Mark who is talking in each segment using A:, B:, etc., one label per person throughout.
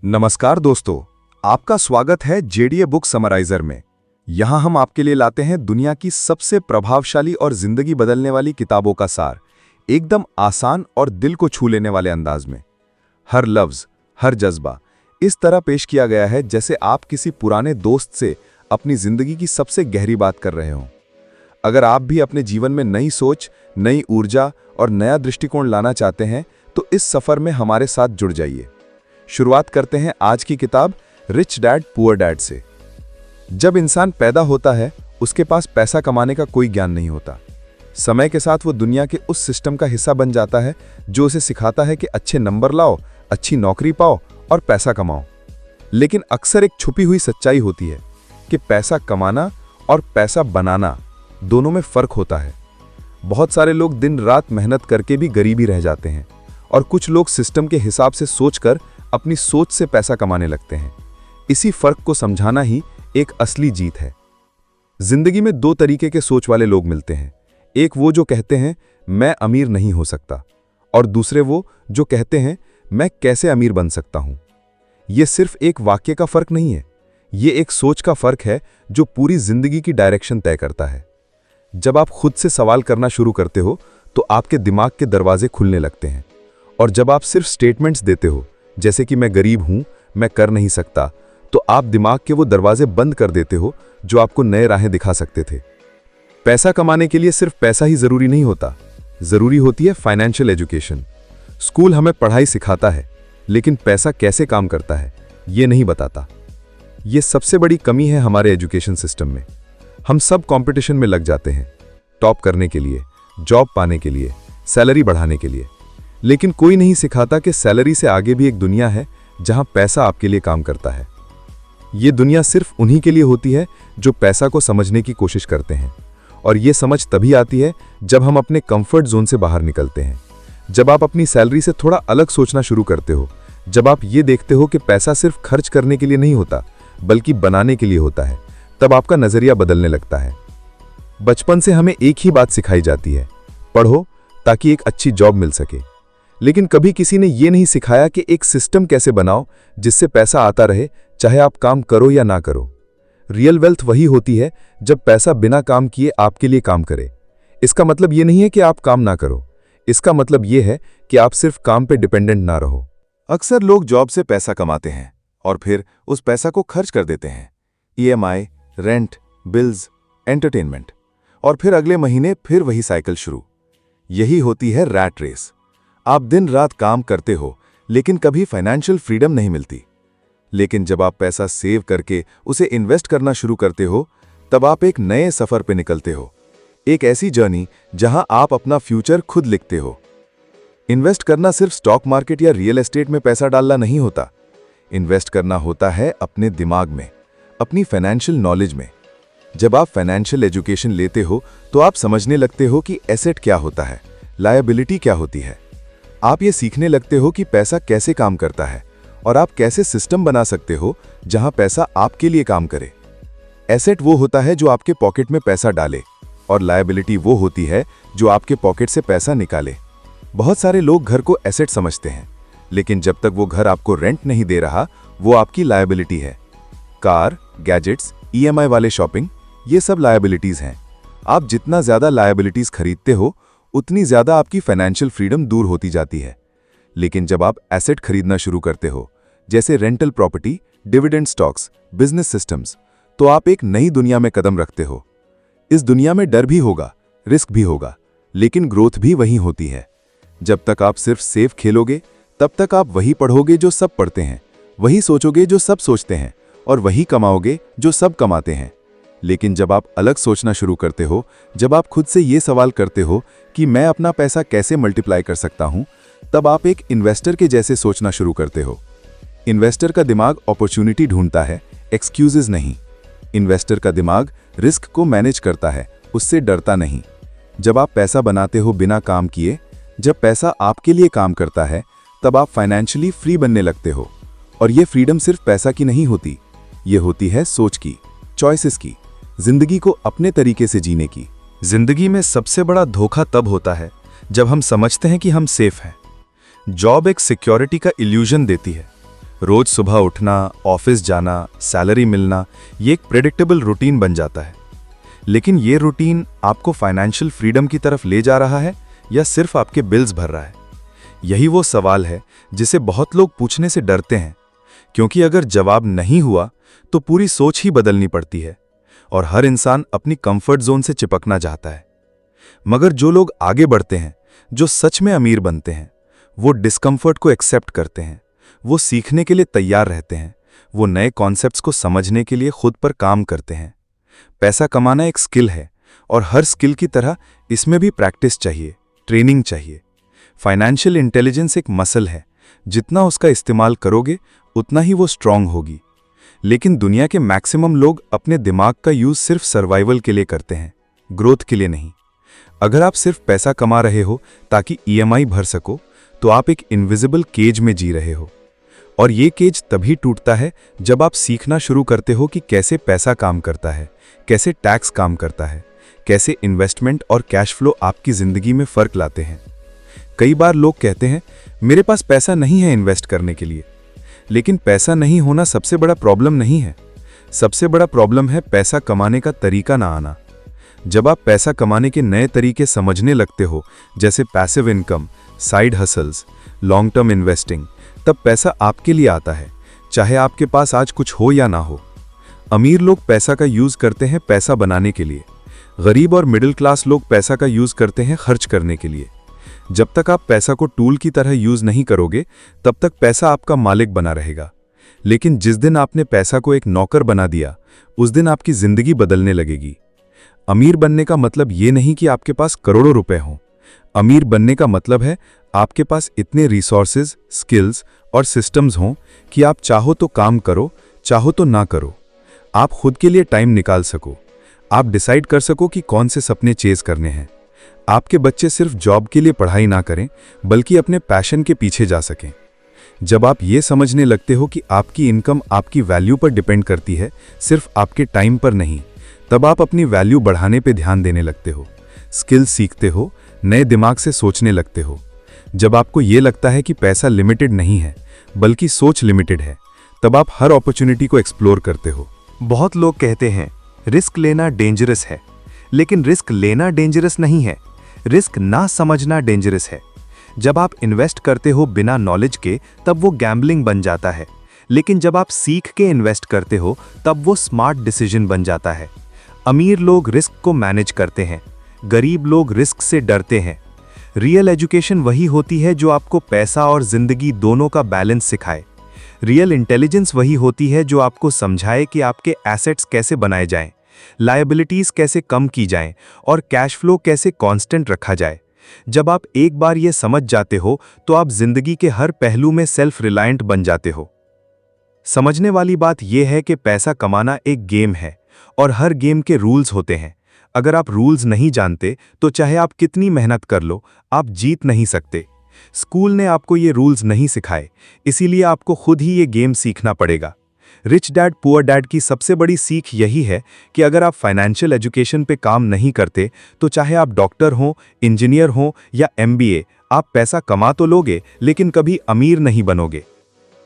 A: नमस्कार दोस्तों, आपका स्वागत है जेडीए बुक समराइजर में। यहां हम आपके लिए लाते हैं दुनिया की सबसे प्रभावशाली और जिंदगी बदलने वाली किताबों का सार, एकदम आसान और दिल को छू लेने वाले अंदाज में। हर लफ्ज, हर जज्बा इस तरह पेश किया गया है जैसे आप किसी पुराने दोस्त से अपनी जिंदगी की सबसे गहरी बात कर रहे हों। अगर आप भी अपने जीवन में नई सोच, नई ऊर्जा और नया दृष्टिकोण लाना चाहते हैं तो इस सफर में हमारे साथ जुड़ जाइए। शुरुआत करते हैं आज की किताब रिच डैड पुअर डैड से। जब इंसान पैदा होता है उसके पास पैसा कमाने का कोई ज्ञान नहीं होता। समय के साथ वो दुनिया के उस सिस्टम का हिस्सा बन जाता है जो उसे सिखाता है कि अच्छे नंबर लाओ, अच्छी नौकरी पाओ और पैसा कमाओ। लेकिन अक्सर एक छुपी हुई सच्चाई होती है कि पैसा कमाना और पैसा बनाना दोनों में फर्क होता है। बहुत सारे लोग दिन रात मेहनत करके भी गरीबी रह जाते हैं और कुछ लोग सिस्टम के हिसाब से सोचकर अपनी सोच से पैसा कमाने लगते हैं। इसी फर्क को समझाना ही एक असली जीत है। जिंदगी में दो तरीके के सोच वाले लोग मिलते हैं। एक वो जो कहते हैं मैं अमीर नहीं हो सकता, और दूसरे वो जो कहते हैं मैं कैसे अमीर बन सकता हूं। यह सिर्फ एक वाक्य का फर्क नहीं है, ये एक सोच का फर्क है जो पूरी जिंदगी की डायरेक्शन तय करता है। जब आप खुद से सवाल करना शुरू करते हो तो आपके दिमाग के दरवाजे खुलने लगते हैं, और जब आप सिर्फ स्टेटमेंट्स देते हो जैसे कि मैं गरीब हूं, मैं कर नहीं सकता, तो आप दिमाग के वो दरवाजे बंद कर देते हो जो आपको नए राहें दिखा सकते थे। पैसा कमाने के लिए सिर्फ पैसा ही जरूरी नहीं होता, जरूरी होती है फाइनेंशियल एजुकेशन। स्कूल हमें पढ़ाई सिखाता है, लेकिन पैसा कैसे काम करता है ये नहीं बताता। ये सबसे बड़ी कमी है हमारे एजुकेशन सिस्टम में। हम सब कंपटीशन में लग जाते हैं, टॉप करने के लिए, जॉब पाने के लिए, सैलरी बढ़ाने के लिए, लेकिन कोई नहीं सिखाता कि सैलरी से आगे भी एक दुनिया है जहां पैसा आपके लिए काम करता है। ये दुनिया सिर्फ उन्हीं के लिए होती है जो पैसा को समझने की कोशिश करते हैं, और ये समझ तभी आती है जब हम अपने कंफर्ट जोन से बाहर निकलते हैं। जब आप अपनी सैलरी से थोड़ा अलग सोचना शुरू करते हो, जब आप ये देखते हो कि पैसा सिर्फ खर्च करने के लिए नहीं होता बल्कि बनाने के लिए होता है, तब आपका नजरिया बदलने लगता है। बचपन से हमें एक ही बात सिखाई जाती है, पढ़ो ताकि एक अच्छी जॉब मिल सके। लेकिन कभी किसी ने यह नहीं सिखाया कि एक सिस्टम कैसे बनाओ जिससे पैसा आता रहे, चाहे आप काम करो या ना करो। रियल वेल्थ वही होती है जब पैसा बिना काम किए आपके लिए काम करे। इसका मतलब यह नहीं है कि आप काम ना करो, इसका मतलब यह है कि आप सिर्फ काम पे डिपेंडेंट ना रहो।
B: अक्सर लोग जॉब से पैसा कमाते हैं और फिर उस पैसा को खर्च कर देते हैं। ईएमआई, रेंट, बिल्स, एंटरटेनमेंट, और फिर अगले महीने फिर वही साइकिल शुरू। यही होती है रैट रेस। आप दिन रात काम करते हो लेकिन कभी फाइनेंशियल फ्रीडम नहीं मिलती। लेकिन जब आप पैसा सेव करके उसे इन्वेस्ट करना शुरू करते हो, तब आप एक नए सफर पे निकलते हो। एक ऐसी जर्नी जहां आप अपना फ्यूचर खुद लिखते हो। इन्वेस्ट करना सिर्फ स्टॉक मार्केट या रियल एस्टेट में पैसा डालना नहीं होता। इन्वेस्ट करना होता है अपने दिमाग में, अपनी फाइनेंशियल नॉलेज में। जब आप फाइनेंशियल एजुकेशन लेते हो तो आप समझने लगते हो कि एसेट क्या होता है, लायबिलिटी क्या होती है। आप ये सीखने लगते हो कि पैसा कैसे काम करता है और आप कैसे सिस्टम बना सकते हो जहां पैसा आपके लिए काम करे। एसेट वो होता है जो आपके पॉकेट में पैसा डाले, और लायबिलिटी वो होती है जो आपके पॉकेट से पैसा निकाले। बहुत सारे लोग घर को एसेट समझते हैं, लेकिन जब तक वो घर आपको रेंट नहीं दे रहा, वो आपकी लायबिलिटी है। कार, गैजेट्स, ईएमआई वाले शॉपिंग, ये सब लायबिलिटीज हैं। आप जितना ज्यादा लायबिलिटीज खरीदते हो उतनी ज्यादा आपकी फाइनेंशियल फ्रीडम दूर होती जाती है। लेकिन जब आप एसेट खरीदना शुरू करते हो, जैसे rental property, dividend stocks, business systems, तो आप एक नई दुनिया में कदम रखते हो। इस दुनिया में डर भी होगा, रिस्क भी होगा, लेकिन ग्रोथ भी वहीं होती है। जब तक आप सिर्फ सेफ खेलोगे, तब तक आप वही पढ़ोगे जो सब पढ़ते हैं, वही सोचोगे जो सब सोचते हैं, और वही कमाओगे जो सब कमाते हैं। लेकिन जब आप अलग सोचना शुरू करते हो, जब आप खुद से ये सवाल करते हो कि मैं अपना पैसा कैसे मल्टीप्लाई कर सकता हूं, तब आप एक इन्वेस्टर के जैसे सोचना शुरू करते हो। इन्वेस्टर का दिमाग अपॉर्चुनिटी ढूंढता है, एक्सक्यूजेस नहीं। इन्वेस्टर का दिमाग रिस्क को मैनेज करता है, उससे डरता नहीं। जब आप पैसा बनाते हो बिना काम किए, जब पैसा आपके लिए काम करता है, तब आप फाइनेंशियली फ्री बनने लगते हो। और ये फ्रीडम सिर्फ पैसा की नहीं होती, ये होती है सोच की, चॉइसेस की, जिंदगी को अपने तरीके से जीने की।
A: जिंदगी में सबसे बड़ा धोखा तब होता है जब हम समझते हैं कि हम सेफ हैं। जॉब एक सिक्योरिटी का इल्यूजन देती है, रोज सुबह उठना, ऑफिस जाना, सैलरी मिलना, ये एक प्रेडिक्टेबल रूटीन बन जाता है। लेकिन ये रूटीन आपको फाइनेंशियल फ्रीडम की तरफ ले जा रहा है या सिर्फ आपके बिल्स भर रहा है? यही वो सवाल है जिसे बहुत लोग पूछने से डरते हैं, क्योंकि अगर जवाब नहीं हुआ तो पूरी सोच ही बदलनी पड़ती है और हर इंसान अपनी कंफर्ट जोन से चिपकना चाहता है। मगर जो लोग आगे बढ़ते हैं, जो सच में अमीर बनते हैं, वो डिस्कम्फर्ट को एक्सेप्ट करते हैं, वो सीखने के लिए तैयार रहते हैं, वो नए कॉन्सेप्ट्स को समझने के लिए खुद पर काम करते हैं। पैसा कमाना एक स्किल है और हर स्किल की तरह इसमें भी प्रैक्टिस चाहिए, ट्रेनिंग चाहिए। फाइनेंशियल इंटेलिजेंस एक मसल है, जितना उसका इस्तेमाल करोगे उतना ही वो स्ट्रांग होगी। लेकिन दुनिया के मैक्सिमम लोग अपने दिमाग का यूज सिर्फ सर्वाइवल के लिए करते हैं, ग्रोथ के लिए नहीं। अगर आप सिर्फ पैसा कमा रहे हो ताकि ईएमआई भर सको, तो आप एक इनविजिबल केज में जी रहे हो। और ये केज तभी टूटता है जब आप सीखना शुरू करते हो कि कैसे पैसा काम करता है, कैसे टैक्स काम करता है, कैसे इन्वेस्टमेंट और कैश फ्लो आपकी जिंदगी में फर्क लाते हैं। कई बार लोग कहते हैं, मेरे पास पैसा नहीं है इन्वेस्ट करने के लिए। लेकिन पैसा नहीं होना सबसे बड़ा प्रॉब्लम नहीं है। सबसे बड़ा प्रॉब्लम है पैसा कमाने का तरीका ना आना। जब आप पैसा कमाने के नए तरीके समझने लगते हो, जैसे passive income, side hustles, long term investing, तब पैसा आपके लिए आता है, चाहे आपके पास आज कुछ हो या ना हो। अमीर लोग पैसा का यूज करते हैं पैसा बनाने के लिए, गरीब और मिडिल क्लास लोग पैसा का यूज करते हैं खर्च करने के लिए। जब तक आप पैसा को टूल की तरह यूज नहीं करोगे, तब तक पैसा आपका मालिक बना रहेगा। लेकिन जिस दिन आपने पैसा को एक नौकर बना दिया, उस दिन आपकी जिंदगी बदलने लगेगी। अमीर बनने का मतलब ये नहीं कि आपके पास करोड़ों रुपए हों। अमीर बनने का मतलब है आपके पास इतने रिसोर्सेज, स्किल्स और सिस्टम्स हों कि आप चाहो तो काम करो, चाहो तो ना करो। आप खुद के लिए टाइम निकाल सको। आप डिसाइड कर सको कि कौन से सपने चेज करने हैं। आपके बच्चे सिर्फ जॉब के लिए पढ़ाई ना करें, बल्कि अपने पैशन के पीछे जा सकें। जब आप ये समझने लगते हो कि आपकी इनकम आपकी वैल्यू पर डिपेंड करती है, सिर्फ आपके टाइम पर नहीं, तब आप अपनी वैल्यू बढ़ाने पे ध्यान देने लगते हो, स्किल सीखते हो, नए दिमाग से सोचने लगते हो। जब आपको ये लगता है कि पैसा लिमिटेड नहीं है, बल्कि सोच लिमिटेड है, तब आप हर अपॉर्चुनिटी को एक्सप्लोर करते हो। बहुत लोग कहते हैं रिस्क लेना डेंजरस है, लेकिन रिस्क लेना डेंजरस नहीं है, रिस्क ना समझना डेंजरस है। जब आप इन्वेस्ट करते हो बिना नॉलेज के, तब वो गैम्बलिंग बन जाता है। लेकिन जब आप सीख के इन्वेस्ट करते हो, तब वो स्मार्ट डिसीजन बन जाता है। अमीर लोग रिस्क को मैनेज करते हैं, गरीब लोग रिस्क से डरते हैं। रियल एजुकेशन वही होती है जो आपको पैसा और जिंदगी दोनों का बैलेंस सिखाए। रियल इंटेलिजेंस वही होती है जो आपको समझाए कि आपके एसेट्स कैसे बनाए जाएं, लायबिलिटीज कैसे कम की जाएं और कैश फ्लो कैसे कांस्टेंट रखा जाए। जब आप एक बार ये समझ जाते हो, तो आप जिंदगी के हर पहलू में सेल्फ रिलायंट बन जाते हो। समझने वाली बात यह है कि पैसा कमाना एक गेम है और हर गेम के रूल्स होते हैं। अगर आप रूल्स नहीं जानते, तो चाहे आप कितनी मेहनत कर लो, आप जीत नहीं सकते। स्कूल ने आपको ये रूल्स नहीं सिखाए, इसीलिए आपको खुद ही ये गेम सीखना पड़ेगा। रिच डैड पुअर डैड की सबसे बड़ी सीख यही है कि अगर आप फाइनेंशियल एजुकेशन पे काम नहीं करते, तो चाहे आप डॉक्टर हों, इंजीनियर हों या एमबीए, आप पैसा कमा तो लोगे, लेकिन कभी अमीर नहीं बनोगे।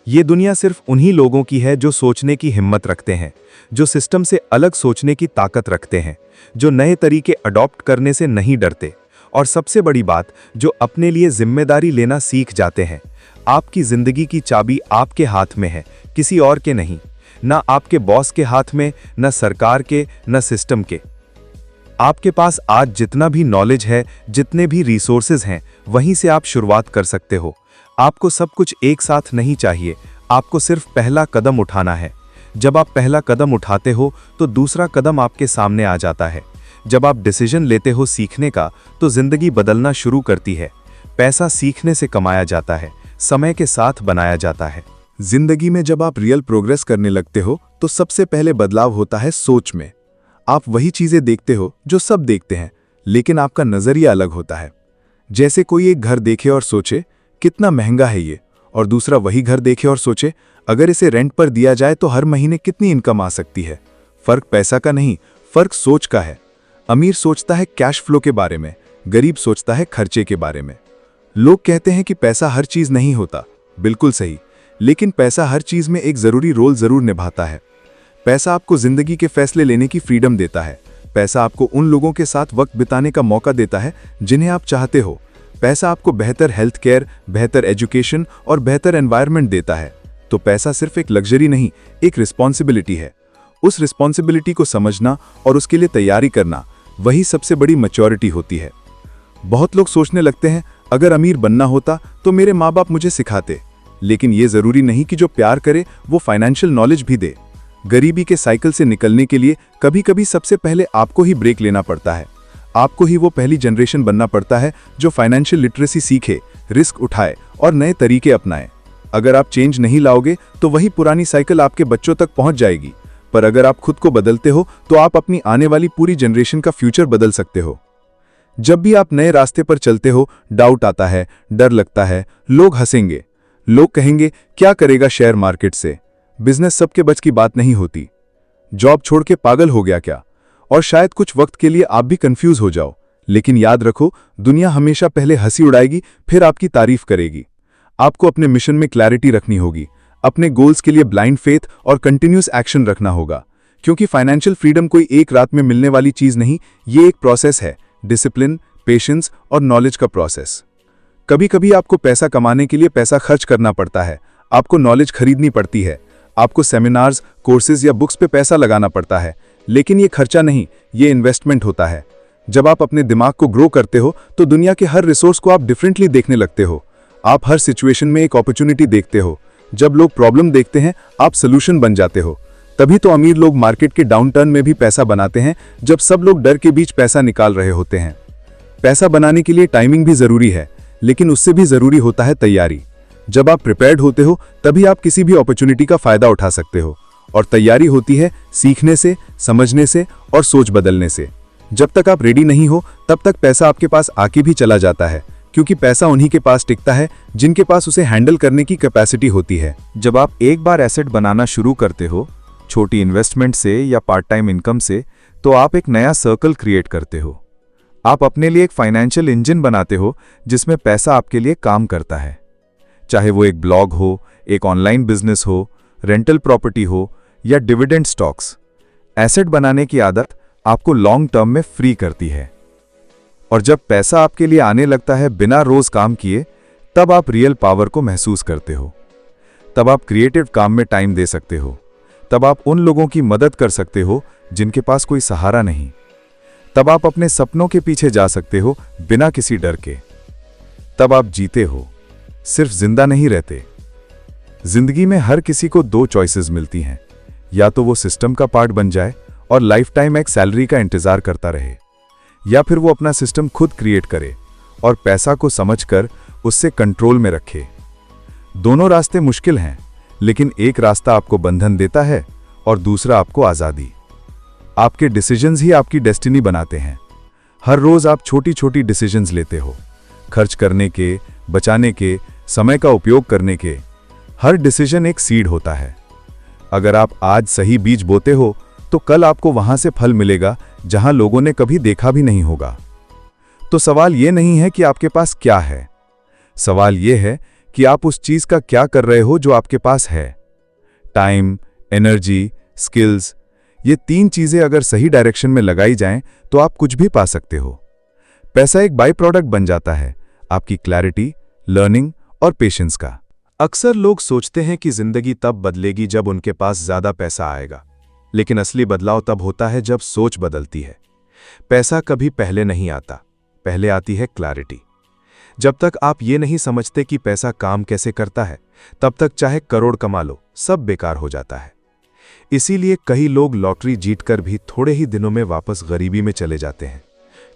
A: ये दुनिया सिर्फ उन्हीं लोगों की है जो सोचने की हिम्मत रखते हैं, जो सिस्टम से अलग सोचने की ताकत रखते हैं, जो नए तरीके अडॉप्ट करने से नहीं डरते, और सबसे बड़ी बात, जो अपने लिए जिम्मेदारी लेना सीख जाते हैं। आपकी जिंदगी की चाबी आपके हाथ में है, किसी और के नहीं। ना आपके बॉस के हाथ में, ना सरकार के, ना सिस्टम के। आपके पास आज जितना भी नॉलेज है, जितने भी रिसोर्सेज हैं, वहीं से आप शुरुआत कर सकते हो। आपको सब कुछ एक साथ नहीं चाहिए, आपको सिर्फ पहला कदम उठाना है। जब आप पहला कदम उठाते हो, तो दूसरा कदम आपके सामने आ जाता है। जब आप डिसीजन लेते हो सीखने का, तो जिंदगी बदलना शुरू करती है। पैसा सीखने से कमाया जाता है, समय के साथ बनाया जाता है।
B: जिंदगी में जब आप रियल प्रोग्रेस करने लगते हो, तो सबसे पहले बदलाव होता है सोच में। आप वही चीजें देखते हो जो सब देखते हैं, लेकिन आपका नजरिया अलग होता है। जैसे कोई एक घर देखे और सोचे कितना महंगा है ये, और दूसरा वही घर देखे और सोचे अगर इसे रेंट पर दिया जाए तो हर महीने कितनी इनकम आ सकती है। फर्क पैसा का नहीं, फर्क सोच का है। अमीर सोचता है कैश फ्लो के बारे में, गरीब सोचता है खर्चे के बारे में। लोग कहते हैं कि पैसा हर चीज नहीं होता, बिल्कुल सही, लेकिन पैसा हर चीज में एक जरूरी रोल जरूर निभाता है। पैसा आपको जिंदगी के फैसले लेने की फ्रीडम देता है। पैसा आपको उन लोगों के साथ वक्त बिताने का मौका देता है जिन्हें आप चाहते हो। पैसा आपको बेहतर हेल्थ केयर, बेहतर एजुकेशन और बेहतर एनवायरनमेंट देता है। तो पैसा सिर्फ एक लग्जरी नहीं, एक रिस्पॉन्सिबिलिटी है। उस रिस्पॉन्सिबिलिटी को समझना और उसके लिए तैयारी करना, वही सबसे बड़ी मैच्योरिटी होती है। बहुत लोग सोचने लगते हैं, अगर अमीर बनना होता तो मेरे माँ बाप मुझे सिखाते। लेकिन ये जरूरी नहीं कि जो प्यार करे वो फाइनेंशियल नॉलेज भी दे। गरीबी के साइकिल से निकलने के लिए कभी कभी सबसे पहले आपको ही ब्रेक लेना पड़ता है। आपको ही वो पहली जनरेशन बनना पड़ता है जो फाइनेंशियल लिटरेसी सीखे, रिस्क उठाए और नए तरीके अपनाए। अगर आप चेंज नहीं लाओगे तो वही पुरानी साइकिल आपके बच्चों तक पहुंच जाएगी। पर अगर आप खुद को बदलते हो तो आप अपनी आने वाली पूरी जनरेशन का फ्यूचर बदल सकते हो। जब भी आप नए रास्ते पर चलते हो, डाउट आता है, डर लगता है, लोग हंसेंगे, लोग कहेंगे क्या करेगा शेयर मार्केट से, बिजनेस सबके बस की बात नहीं होती, जॉब छोड़ के पागल हो गया क्या, और शायद कुछ वक्त के लिए आप भी कंफ्यूज हो जाओ। लेकिन याद रखो, दुनिया हमेशा पहले हंसी उड़ाएगी, फिर आपकी तारीफ करेगी। आपको अपने मिशन में क्लैरिटी रखनी होगी, अपने गोल्स के लिए ब्लाइंड फेथ और कंटिन्यूस एक्शन रखना होगा। क्योंकि फाइनेंशियल फ्रीडम कोई एक रात में मिलने वाली चीज नहीं, ये एक प्रोसेस है, डिसिप्लिन, पेशेंस और नॉलेज का प्रोसेस। कभी कभी आपको पैसा कमाने के लिए पैसा खर्च करना पड़ता है, आपको नॉलेज खरीदनी पड़ती है, आपको सेमिनार्स, कोर्सेज या बुक्स पे पैसा लगाना पड़ता है। लेकिन ये खर्चा नहीं, ये इन्वेस्टमेंट होता है। जब आप अपने दिमाग को ग्रो करते हो तो दुनिया के हर रिसोर्स को आप डिफरेंटली देखने लगते हो। आप हर सिचुएशन में एक अपॉर्चुनिटी देखते हो। जब लोग प्रॉब्लम देखते हैं, आप सोल्यूशन बन जाते हो। तभी तो अमीर लोग मार्केट के डाउनटर्न में भी पैसा बनाते हैं, जब सब लोग डर के बीच पैसा निकाल रहे होते हैं। पैसा बनाने के लिए टाइमिंग भी जरूरी है, लेकिन उससे भी जरूरी होता है तैयारी। जब आप प्रिपेयर्ड होते हो तभी आप किसी भी अपॉर्चुनिटी का फायदा उठा सकते हो। और तैयारी होती है सीखने से, समझने से और सोच बदलने से। जब तक आप रेडी नहीं हो तब तक पैसा आपके पास आके भी चला जाता है, क्योंकि पैसा उन्हीं के पास टिकता है जिनके पास उसे हैंडल करने की कैपेसिटी होती है।
A: जब आप एक बार एसेट बनाना शुरू करते हो, छोटी इन्वेस्टमेंट से या पार्ट टाइम इनकम से, तो आप एक नया सर्कल क्रिएट करते हो। आप अपने लिए एक फाइनेंशियल इंजन बनाते हो जिसमें पैसा आपके लिए काम करता है। चाहे वो एक ब्लॉग हो, एक ऑनलाइन बिजनेस हो, रेंटल प्रॉपर्टी हो या डिविडेंड स्टॉक्स। एसेट बनाने की आदत आपको लॉन्ग टर्म में फ्री करती है। और जब पैसा आपके लिए आने लगता है बिना रोज काम किए, तब आप रियल पावर को महसूस करते हो। तब आप क्रिएटिव काम में टाइम दे सकते हो। तब आप उन लोगों की मदद कर सकते हो जिनके पास कोई सहारा नहीं। तब आप अपने सपनों के पीछे जा सकते हो बिना किसी डर के। तब आप जीते हो, सिर्फ जिंदा नहीं रहते। जिंदगी में हर किसी को दो चॉइसेस मिलती हैं, या तो वो सिस्टम का पार्ट बन जाए और लाइफ टाइम एक सैलरी का इंतजार करता रहे, या फिर वो अपना सिस्टम खुद क्रिएट करे और पैसा को समझकर उससे कंट्रोल में रखे। दोनों रास्ते मुश्किल हैं, लेकिन एक रास्ता आपको बंधन देता है और दूसरा आपको आजादी। आपके डिसीजंस ही आपकी डेस्टिनी बनाते हैं। हर रोज आप छोटी छोटी डिसीजंस लेते हो, खर्च करने के, बचाने के, समय का उपयोग करने के। हर डिसीजन एक सीड होता है। अगर आप आज सही बीज बोते हो तो कल आपको वहां से फल मिलेगा जहां लोगों ने कभी देखा भी नहीं होगा। तो सवाल यह नहीं है कि आपके पास क्या है, सवाल यह है कि आप उस चीज का क्या कर रहे हो जो आपके पास है। टाइम, एनर्जी, स्किल्स, ये तीन चीजें अगर सही डायरेक्शन में लगाई जाएं तो आप कुछ भी पा सकते हो। पैसा एक बाई प्रोडक्ट बन जाता है आपकी क्लैरिटी, लर्निंग और पेशेंस का। अक्सर लोग सोचते हैं कि जिंदगी तब बदलेगी जब उनके पास ज्यादा पैसा आएगा, लेकिन असली बदलाव तब होता है जब सोच बदलती है। पैसा कभी पहले नहीं आता, पहले आती है क्लैरिटी। जब तक आप ये नहीं समझते कि पैसा काम कैसे करता है, तब तक चाहे करोड़ कमा लो, सब बेकार हो जाता है। इसीलिए कई लोग लॉटरी जीतकर भी थोड़े ही दिनों में वापस गरीबी में चले जाते हैं,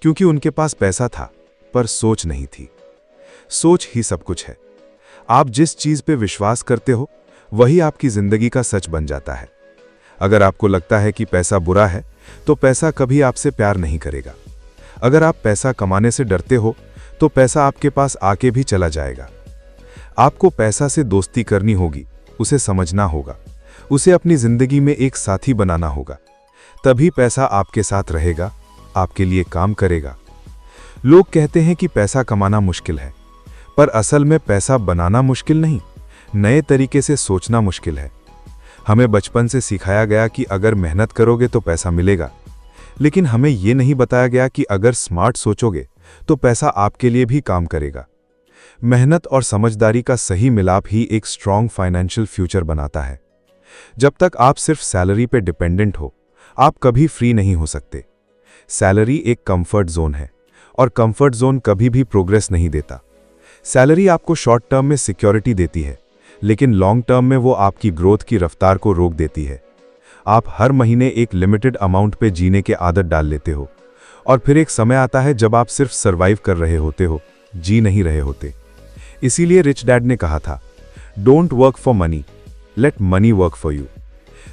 A: क्योंकि उनके पास पैसा था पर सोच नहीं थी। सोच ही सब कुछ है। आप जिस चीज पे विश्वास करते हो वही आपकी जिंदगी का सच बन जाता है। अगर आपको लगता है कि पैसा बुरा है तो पैसा कभी आपसे प्यार नहीं करेगा। अगर आप पैसा कमाने से डरते हो तो पैसा आपके पास आके भी चला जाएगा। आपको पैसा से दोस्ती करनी होगी, उसे समझना होगा, उसे अपनी जिंदगी में एक साथी बनाना होगा। तभी पैसा आपके साथ रहेगा, आपके लिए काम करेगा। लोग कहते हैं कि पैसा कमाना मुश्किल है, पर असल में पैसा बनाना मुश्किल नहीं, नए तरीके से सोचना मुश्किल है। हमें बचपन से सिखाया गया कि अगर मेहनत करोगे तो पैसा मिलेगा, लेकिन हमें यह नहीं बताया गया कि अगर स्मार्ट सोचोगे तो पैसा आपके लिए भी काम करेगा। मेहनत और समझदारी का सही मिलाप ही एक स्ट्रॉन्ग फाइनेंशियल फ्यूचर बनाता है। जब तक आप सिर्फ सैलरी पे डिपेंडेंट हो, आप कभी फ्री नहीं हो सकते। सैलरी एक कंफर्ट जोन है और कंफर्ट जोन कभी भी प्रोग्रेस नहीं देता। सैलरी आपको शॉर्ट टर्म में सिक्योरिटी देती है, लेकिन लॉन्ग टर्म में वो आपकी ग्रोथ की रफ्तार को रोक देती है। आप हर महीने एक लिमिटेड अमाउंट पे जीने के आदत डाल लेते हो और फिर एक समय आता है जब आप सिर्फ सर्वाइव कर रहे होते हो, जी नहीं रहे होते। इसीलिए रिच डैड ने कहा था, don't work for money, late money work for you.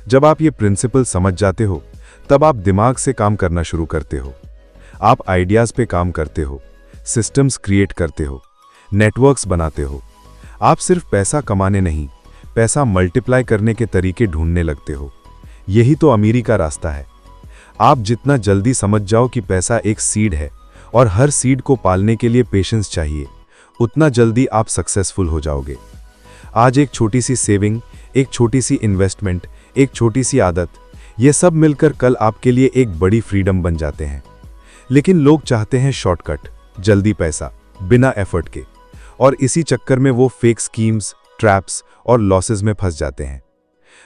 A: जब आप ये प्रिंसिपल समझ जाते हो, तब आप दिमाग से काम करना शुरू करते हो। आप आइडियाज पे काम करते हो, सिस्टम्स क्रिएट करते हो, नेटवर्क्स बनाते हो। आप सिर्फ पैसा कमाने नहीं, पैसा मल्टीप्लाई करने के तरीके ढूंढने लगते हो। यही तो अमीरी का रास्ता है। आप जितना जल्दी समझ जाओ कि पैसा एक सीड है और हर सीड को पालने के लिए पेशेंस चाहिए, उतना जल्दी आप सक्सेसफुल हो जाओगे। आज एक छोटी सी सेविंग, एक छोटी सी इन्वेस्टमेंट, एक छोटी सी आदत, ये सब मिलकर कल आपके लिए एक बड़ी फ्रीडम बन जाते हैं। लेकिन लोग चाहते हैं शॉर्टकट, जल्दी पैसा, बिना एफर्ट के, और इसी चक्कर में वो फेक स्कीम्स, ट्रैप्स और लॉसेस में फंस जाते हैं।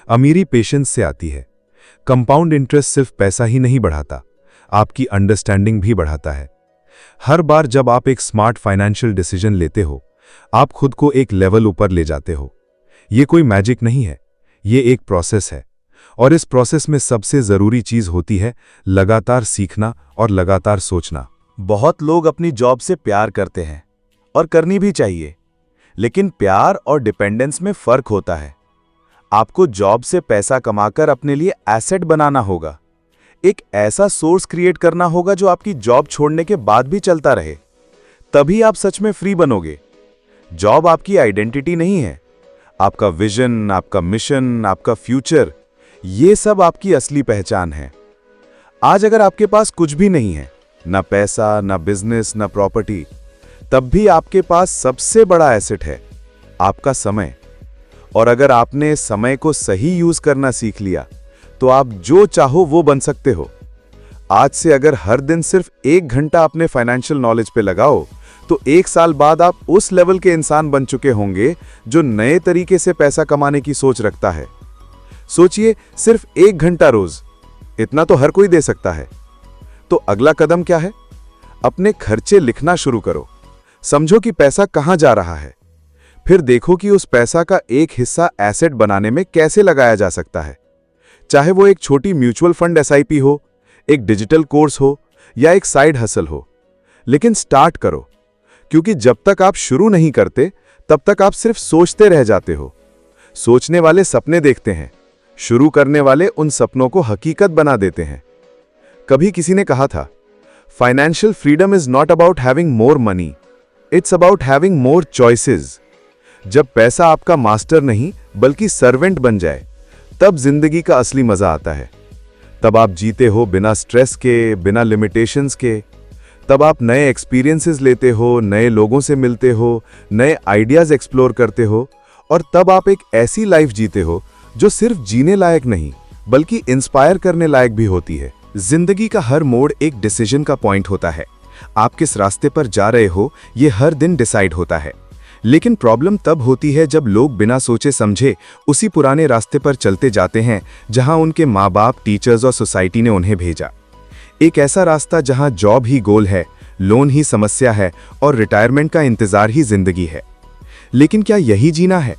A: अमीरी पेशेंस से आती है। कंपाउंड इंटरेस्ट सिर्फ पैसा ही नहीं बढ़ाता, आपकी अंडरस्टैंडिंग भी बढ़ाता है। हर बार जब आप एक स्मार्ट फाइनेंशियल डिसीजन लेते हो, आप खुद को एक लेवल ऊपर ले जाते हो। ये कोई मैजिक नहीं है, ये एक प्रोसेस है, और इस प्रोसेस में सबसे जरूरी चीज होती है लगातार सीखना और लगातार सोचना।
B: बहुत लोग अपनी जॉब से प्यार करते हैं, और करनी भी चाहिए, लेकिन प्यार और डिपेंडेंस में फर्क होता है। आपको जॉब से पैसा कमाकर अपने लिए एसेट बनाना होगा, एक ऐसा सोर्स क्रिएट करना होगा जो आपकी जॉब छोड़ने के बाद भी चलता रहे। तभी आप सच में फ्री बनोगे। जॉब आपकी आइडेंटिटी नहीं है, आपका विजन, आपका मिशन, आपका फ्यूचर, ये सब आपकी असली पहचान है। आज अगर आपके पास कुछ भी नहीं है, ना पैसा, ना बिजनेस, ना प्रॉपर्टी, तब भी आपके पास सबसे बड़ा एसेट है, आपका समय। और अगर आपने समय को सही यूज करना सीख लिया, तो आप जो चाहो वो बन सकते हो। आज से अगर हर दिन सिर्फ 1 घंटा अपने फाइनेंशियल नॉलेज पे लगाओ, तो 1 साल बाद आप उस लेवल के इंसान बन चुके होंगे जो नए तरीके से पैसा कमाने की सोच रखता है। सोचिए, सिर्फ 1 घंटा रोज, इतना तो हर कोई दे सकता है। तो अगला कदम क्या है? अपने खर्चे लिखना शुरू करो। समझो कि पैसा कहां जा रहा है, फिर देखो कि उस पैसा का एक हिस्सा एसेट बनाने में कैसे लगाया जा सकता है। चाहे वो एक छोटी म्यूचुअल फंड एसआईपी हो, एक डिजिटल कोर्स हो, या एक साइड हसल हो, लेकिन स्टार्ट करो, क्योंकि जब तक आप शुरू नहीं करते, तब तक आप सिर्फ सोचते रह जाते हो। सोचने वाले सपने देखते हैं, शुरू करने वाले उन सपनों को हकीकत बना देते हैं। कभी किसी ने कहा था, financial freedom is not about having more money, it's about having more choices. जब पैसा आपका मास्टर नहीं बल्कि सर्वेंट बन जाए, तब जिंदगी का असली मजा आता है। तब आप जीते हो बिना स्ट्रेस के, बिना लिमिटेशंस के। तब आप नए एक्सपीरियंसेस लेते हो, नए लोगों से मिलते हो, नए आइडियाज एक्सप्लोर करते हो, और तब आप एक ऐसी लाइफ जीते हो जो सिर्फ जीने लायक नहीं बल्कि इंस्पायर करने लायक भी होती है। जिंदगी का हर मोड़ एक डिसीजन का पॉइंट होता है। आप किस रास्ते पर जा रहे हो, ये हर दिन डिसाइड होता है। लेकिन प्रॉब्लम तब होती है जब लोग बिना सोचे समझे उसी पुराने रास्ते पर चलते जाते हैं जहां उनके माँ बाप, टीचर्स और सोसाइटी ने उन्हें भेजा। एक ऐसा रास्ता जहां जॉब ही गोल है, लोन ही समस्या है और रिटायरमेंट का इंतजार ही जिंदगी है। लेकिन क्या यही जीना है?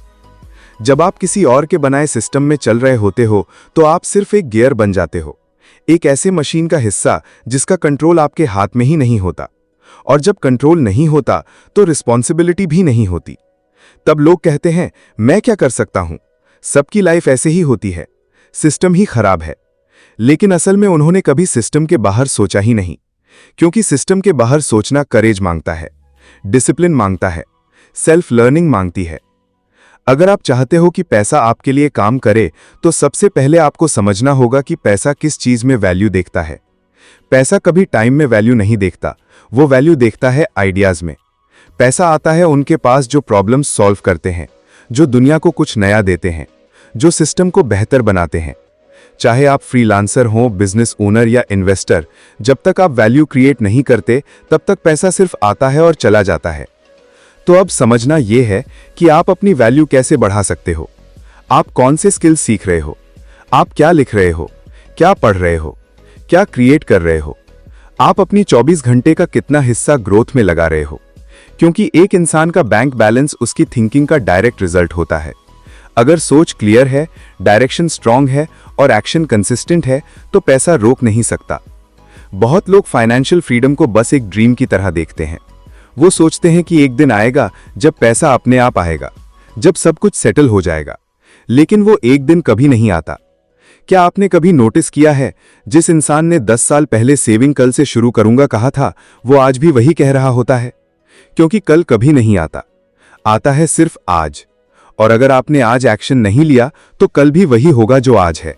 B: जब आप किसी और के बनाए सिस्टम में चल रहे होते हो, तो आप सिर्फ एक गियर बन जाते हो, एक ऐसे मशीन का हिस्सा जिसका कंट्रोल आपके हाथ में ही नहीं होता। और जब कंट्रोल नहीं होता, तो रिस्पॉन्सिबिलिटी भी नहीं होती। तब लोग कहते हैं, मैं क्या कर सकता हूं, सबकी लाइफ ऐसे ही होती है, सिस्टम ही खराब है। लेकिन असल में उन्होंने कभी सिस्टम के बाहर सोचा ही नहीं, क्योंकि सिस्टम के बाहर सोचना करेज मांगता है, डिसिप्लिन मांगता है, सेल्फ लर्निंग मांगती है। अगर आप चाहते हो कि पैसा आपके लिए काम करे, तो सबसे पहले आपको समझना होगा कि पैसा किस चीज में वैल्यू देखता है। पैसा कभी टाइम में वैल्यू नहीं देखता, वो वैल्यू देखता है आइडियाज में। पैसा आता है उनके पास जो प्रॉब्लम्स सॉल्व करते हैं,
A: जो दुनिया को कुछ नया देते हैं, जो सिस्टम को बेहतर बनाते हैं। चाहे आप फ्रीलांसर हों, बिजनेस ओनर या इन्वेस्टर, जब तक आप वैल्यू क्रिएट नहीं करते तब तक पैसा सिर्फ आता है और चला जाता है। तो अब समझना यह है कि आप अपनी वैल्यू कैसे बढ़ा सकते हो। आप कौन से स्किल्स सीख रहे हो, आप क्या लिख रहे हो, क्या पढ़ रहे हो, क्या क्रिएट कर रहे हो, आप अपनी 24 घंटे का कितना हिस्सा ग्रोथ में लगा रहे हो। क्योंकि एक इंसान का बैंक बैलेंस उसकी थिंकिंग का डायरेक्ट रिजल्ट होता है। अगर सोच क्लियर है, डायरेक्शन स्ट्रांग है और एक्शन कंसिस्टेंट है तो पैसा रोक नहीं सकता। बहुत लोग फाइनेंशियल फ्रीडम को बस एक ड्रीम की तरह देखते हैं। वो सोचते हैं कि एक दिन आएगा जब पैसा अपने आप आएगा, जब सब कुछ सेटल हो जाएगा। लेकिन वो एक दिन कभी नहीं आता। क्या आपने कभी नोटिस किया है, जिस इंसान ने 10 साल पहले सेविंग कल से शुरू करूंगा कहा था, वो आज भी वही कह रहा होता है? क्योंकि कल कभी नहीं आता, आता है सिर्फ आज। और अगर आपने आज एक्शन नहीं लिया तो कल भी वही होगा जो आज है।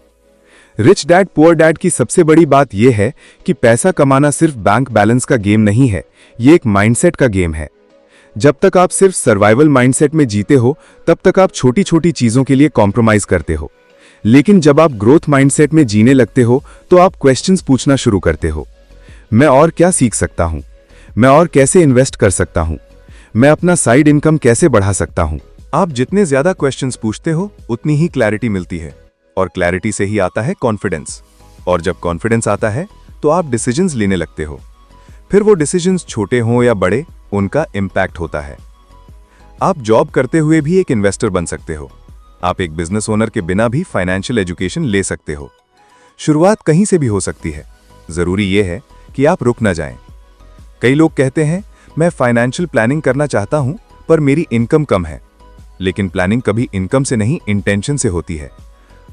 A: रिच डैड पुअर डैड की सबसे बड़ी बात यह है कि पैसा कमाना सिर्फ बैंक बैलेंस का गेम नहीं है, ये एक माइंडसेट का गेम है। जब तक आप सिर्फ सर्वाइवल माइंडसेट में जीते हो तब तक आप छोटी छोटी चीजों के लिए कॉम्प्रोमाइज करते हो। लेकिन जब आप ग्रोथ माइंडसेट में जीने लगते हो तो आप क्वेश्चंस पूछना शुरू करते हो। मैं और क्या सीख सकता हूं? मैं और कैसे इन्वेस्ट कर सकता हूं? मैं अपना साइड इनकम कैसे बढ़ा सकता हूं?
B: आप जितने ज्यादा क्वेश्चंस पूछते हो उतनी ही क्लैरिटी मिलती है, और क्लैरिटी से ही आता है कॉन्फिडेंस। और जब कॉन्फिडेंस आता है तो आप डिसीजंस लेने लगते हो। फिर वो डिसीजंस छोटे हों या बड़े, उनका इम्पैक्ट होता है। आप जॉब करते हुए भी एक इन्वेस्टर बन सकते हो। आप एक बिजनेस ओनर के बिना भी फाइनेंशियल एजुकेशन ले सकते हो। शुरुआत कहीं से भी हो सकती है, जरूरी यह है कि आप रुक ना जाएं। कई लोग कहते हैं, मैं फाइनेंशियल प्लानिंग करना चाहता हूं पर मेरी इनकम कम है। लेकिन प्लानिंग कभी इनकम से नहीं, इंटेंशन से होती है।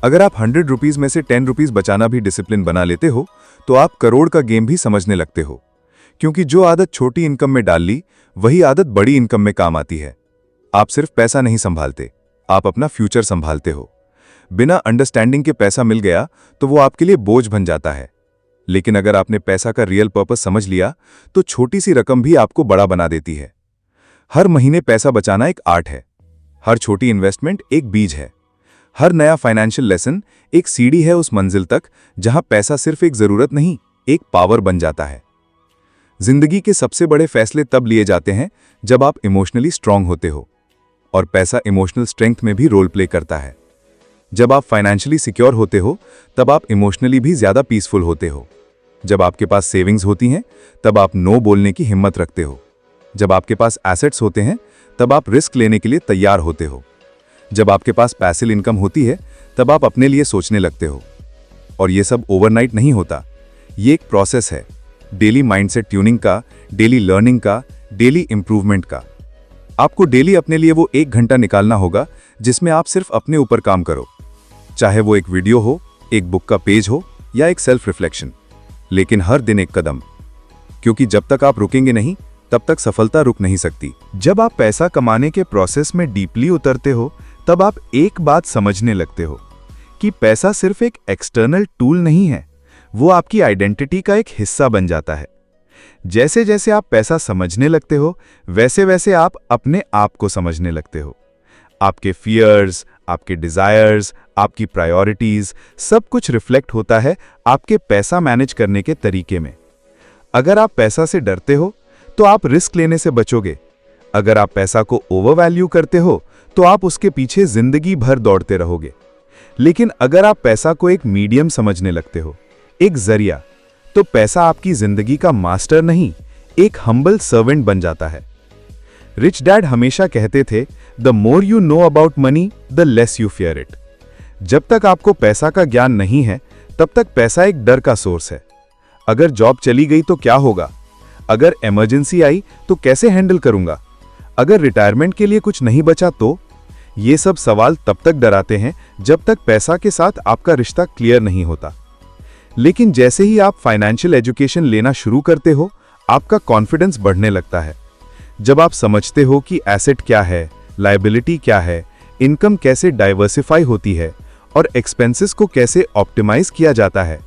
B: अगर आप 100 रुपीज में से 10 रुपीज बचाना भी डिसिप्लिन बना लेते हो तो आप करोड़ का गेम भी समझने लगते हो। क्योंकि जो आदत छोटी इनकम में डाल ली, वही आदत बड़ी इनकम में काम आती है। आप सिर्फ पैसा नहीं संभालते, आप अपना फ्यूचर संभालते हो। बिना अंडरस्टैंडिंग के पैसा मिल गया तो वो आपके लिए बोझ बन जाता है। लेकिन अगर आपने पैसा का रियल पर्पस समझ लिया तो छोटी सी रकम भी आपको बड़ा बना देती है। हर महीने पैसा बचाना एक आर्ट है। हर छोटी इन्वेस्टमेंट एक बीज है। हर नया फाइनेंशियल लेसन एक सीढ़ी है उस मंजिल तक जहां पैसा सिर्फ एक जरूरत नहीं, एक पावर बन जाता है। जिंदगी के सबसे बड़े फैसले तब लिए जाते हैं जब आप इमोशनली स्ट्रांग होते हो, और पैसा इमोशनल स्ट्रेंथ में भी रोल प्ले करता है। जब आप फाइनेंशियली सिक्योर होते हो तब आप इमोशनली भी ज्यादा पीसफुल होते हो। जब आपके पास सेविंग्स होती हैं तब आप नो बोलने की हिम्मत रखते हो। जब आपके पास एसेट्स होते हैं तब आप रिस्क लेने के लिए तैयार होते हो। जब आपके पास पैसिव इनकम होती है तब आप अपने लिए सोचने लगते हो। और ये सब ओवरनाइट नहीं होता, ये एक प्रोसेस है, डेली माइंडसेट ट्यूनिंग का, डेली लर्निंग का, डेली इंप्रूवमेंट का। आपको डेली अपने लिए वो 1 घंटा निकालना होगा जिसमें आप सिर्फ अपने ऊपर काम करो। चाहे वो एक वीडियो हो, एक बुक का पेज हो या एक सेल्फ रिफ्लेक्शन, लेकिन हर दिन एक कदम। क्योंकि जब तक आप रुकेंगे नहीं तब तक सफलता रुक नहीं सकती। जब आप पैसा कमाने के प्रोसेस में डीपली उतरते हो तब आप एक बात समझने लगते हो कि पैसा सिर्फ एक एक्सटर्नल टूल नहीं है, वो आपकी आइडेंटिटी का एक हिस्सा बन जाता है। जैसे जैसे आप पैसा समझने लगते हो वैसे वैसे आप अपने आप को समझने लगते हो। आपके फियर्स, आपके डिजायर्स, आपकी प्रायोरिटीज, सब कुछ रिफ्लेक्ट होता है आपके पैसा मैनेज करने के तरीके में। अगर आप पैसा से डरते हो तो आप रिस्क लेने से बचोगे। अगर आप पैसा को ओवर वैल्यू करते हो तो आप उसके पीछे जिंदगी भर दौड़ते रहोगे। लेकिन अगर आप पैसा को एक मीडियम समझने लगते हो, एक जरिया, तो पैसा आपकी जिंदगी का मास्टर नहीं, एक हम्बल सर्वेंट बन जाता है। रिच डैड हमेशा कहते थे, the more you know about money the less you fear it. जब तक आपको पैसा का ज्ञान नहीं है तब तक पैसा एक डर का सोर्स है। अगर जॉब चली गई तो क्या होगा? अगर इमरजेंसी आई तो कैसे हैंडल करूंगा? अगर रिटायरमेंट के लिए कुछ नहीं बचा तो? ये सब सवाल तब तक डराते हैं जब तक पैसा के साथ आपका रिश्ता क्लियर नहीं होता। लेकिन जैसे ही आप फाइनेंशियल एजुकेशन लेना शुरू करते हो, आपका कॉन्फिडेंस बढ़ने लगता है। जब आप समझते हो कि एसेट क्या है, लायबिलिटी क्या है, इनकम कैसे डाइवर्सिफाई होती है और एक्सपेंसेस को कैसे ऑप्टिमाइज किया जाता है,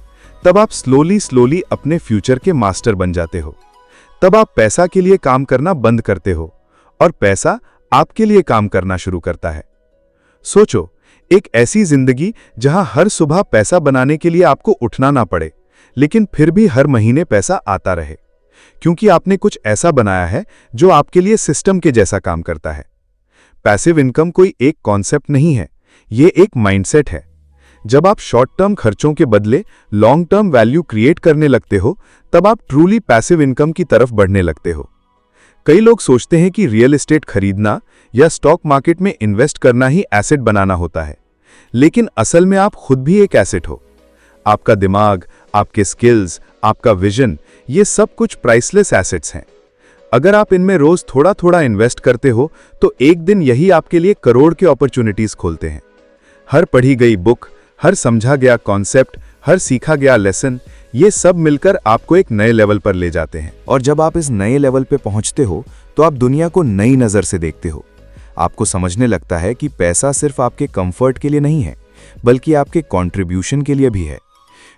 B: तब आप स्लोली अपने फ्यूचर के मास्टर बन जाते हो। तब आप पैसा के लिए काम करना बंद करते हो और पैसा आपके लिए काम करना शुरू करता है।
A: सोचो, एक ऐसी जिंदगी जहां हर सुबह पैसा बनाने के लिए आपको उठना ना पड़े, लेकिन फिर भी हर महीने पैसा आता रहे, क्योंकि आपने कुछ ऐसा बनाया है जो आपके लिए सिस्टम के जैसा काम करता है। पैसिव इनकम कोई एक कॉन्सेप्ट नहीं है, ये एक माइंडसेट है। जब आप शॉर्ट टर्म खर्चों के बदले लॉन्ग टर्म वैल्यू क्रिएट करने लगते हो, तब आप ट्रूली पैसिव इनकम की तरफ बढ़ने लगते हो। कई लोग सोचते हैं कि रियल एस्टेट खरीदना या स्टॉक मार्केट में इन्वेस्ट करना ही एसेट बनाना होता है, लेकिन असल में आप खुद भी एक एसेट हो। आपका दिमाग, आपके स्किल्स, आपका विजन, ये सब कुछ प्राइसलेस एसेट्स हैं। अगर आप इनमें रोज थोड़ा थोड़ा इन्वेस्ट करते हो, तो एक दिन यही आपके लिए करोड़ के अपॉर्चुनिटीज खोलते हैं। हर पढ़ी गई बुक, हर समझा गया कॉन्सेप्ट, हर सीखा गया लेसन, ये सब मिलकर आपको एक नए लेवल पर ले जाते हैं।
B: और जब आप इस नए लेवल पे पहुंचते हो तो आप दुनिया को नई नज़र से देखते हो। आपको समझने लगता है कि पैसा सिर्फ आपके कंफर्ट के लिए नहीं है, बल्कि आपके कंट्रीब्यूशन के लिए भी है।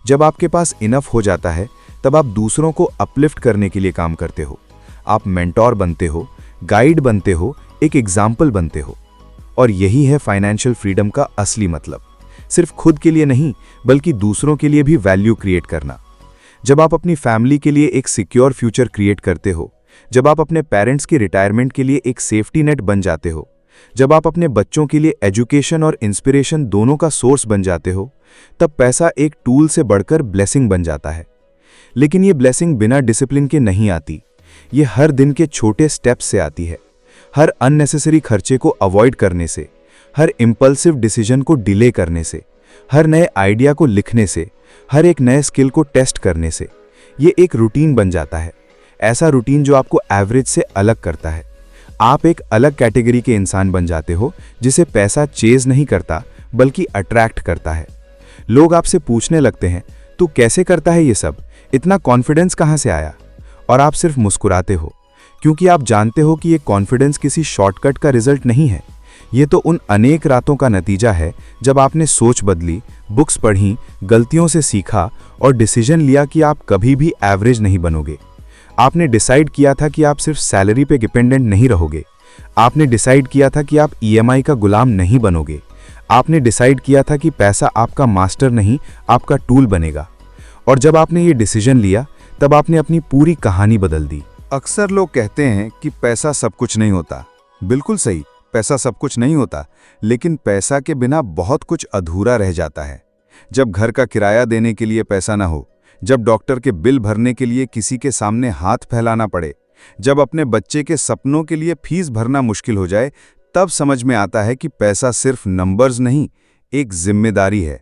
B: जब आपके पास इनफ हो जाता है, तब आप दूसरों को अपलिफ्ट करने के लिए काम करते हो। आप मेंटोर बनते हो, गाइड बनते हो, एक एग्जाम्पल बनते हो। और यही है फाइनेंशियल फ्रीडम का असली मतलब। सिर्फ खुद के लिए नहीं, बल्कि दूसरों के लिए भी वैल्यू क्रिएट करना। जब आप अपनी फैमिली के लिए एक सिक्योर फ्यूचर क्रिएट करते हो, जब आप अपने पेरेंट्स की रिटायरमेंट के लिए एक सेफ्टी नेट बन जाते हो, जब आप अपने बच्चों के लिए एजुकेशन और इंस्पिरेशन दोनों का सोर्स बन जाते हो, तब पैसा एक टूल से बढ़कर ब्लेसिंग बन जाता है। लेकिन ये ब्लेसिंग बिना डिसिप्लिन के नहीं आती। ये हर दिन के छोटे स्टेप्स से आती है। हर अननेसेसरी खर्चे को अवॉइड करने से, हर इंपल्सिव डिसीजन को डिले करने से, हर नए आइडिया को लिखने से, हर एक नए स्किल को टेस्ट करने से। ये एक रूटीन बन जाता है, ऐसा रूटीन जो आपको एवरेज से अलग करता है। आप एक अलग कैटेगरी के इंसान बन जाते हो, जिसे पैसा चेज नहीं करता, बल्कि अट्रैक्ट करता है। लोग आपसे पूछने लगते हैं, तू कैसे करता है ये सब, इतना कॉन्फिडेंस कहाँ से आया? और आप सिर्फ मुस्कुराते हो, क्योंकि आप जानते हो कि ये कॉन्फिडेंस किसी शॉर्टकट का रिजल्ट नहीं है। ये तो उन अनेक रातों का नतीजा है जब आपने सोच बदली, बुक्स पढ़ी, गलतियों से सीखा और डिसीजन लिया कि आप कभी भी एवरेज नहीं बनोगे। आपने डिसाइड किया था कि आप सिर्फ सैलरी पे डिपेंडेंट नहीं रहोगे। आपने डिसाइड किया था कि आप ईएमआई का गुलाम नहीं बनोगे। आपने डिसाइड किया था कि पैसा आपका मास्टर नहीं, आपका टूल बनेगा। और जब आपने ये डिसीजन लिया, तब आपने अपनी पूरी कहानी बदल दी।
A: अक्सर लोग कहते हैं कि पैसा सब कुछ नहीं होता। बिल्कुल सही, पैसा सब कुछ नहीं होता, लेकिन पैसा के बिना बहुत कुछ अधूरा रह जाता है। जब घर का किराया देने के लिए पैसा ना हो, जब डॉक्टर के बिल भरने के लिए किसी के सामने हाथ फैलाना पड़े, जब अपने बच्चे के सपनों के लिए फीस भरना मुश्किल हो जाए, तब समझ में आता है कि पैसा सिर्फ नंबर्स नहीं, एक जिम्मेदारी है।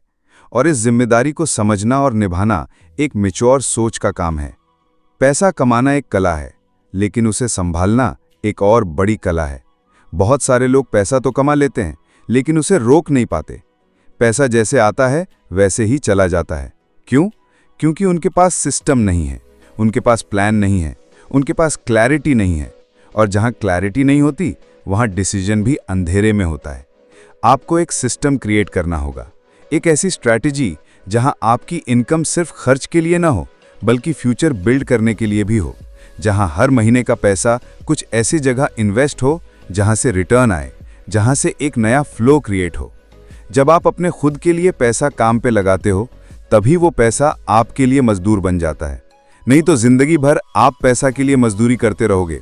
A: और इस जिम्मेदारी को समझना और निभाना एक मैच्योर सोच का काम है। पैसा कमाना एक कला है, लेकिन उसे संभालना एक और बड़ी कला है। बहुत सारे लोग पैसा तो कमा लेते हैं, लेकिन उसे रोक नहीं पाते। पैसा जैसे आता है वैसे ही चला जाता है। क्यों? क्योंकि उनके पास सिस्टम नहीं है, उनके पास प्लान नहीं है, उनके पास क्लैरिटी नहीं है। और जहां क्लैरिटी नहीं होती, वहां डिसीजन भी अंधेरे में होता है। आपको एक सिस्टम क्रिएट करना होगा, एक ऐसी स्ट्रैटेजी जहां आपकी इनकम सिर्फ खर्च के लिए ना हो, बल्कि फ्यूचर बिल्ड करने के लिए भी हो। जहां हर महीने का पैसा कुछ ऐसी जगह इन्वेस्ट हो जहां से रिटर्न आए, जहां से एक नया फ्लो क्रिएट हो। जब आप अपने खुद के लिए पैसा काम पे लगाते हो, तभी वो पैसा आपके लिए मजदूर बन जाता है। नहीं तो जिंदगी भर आप पैसा के लिए मजदूरी करते रहोगे।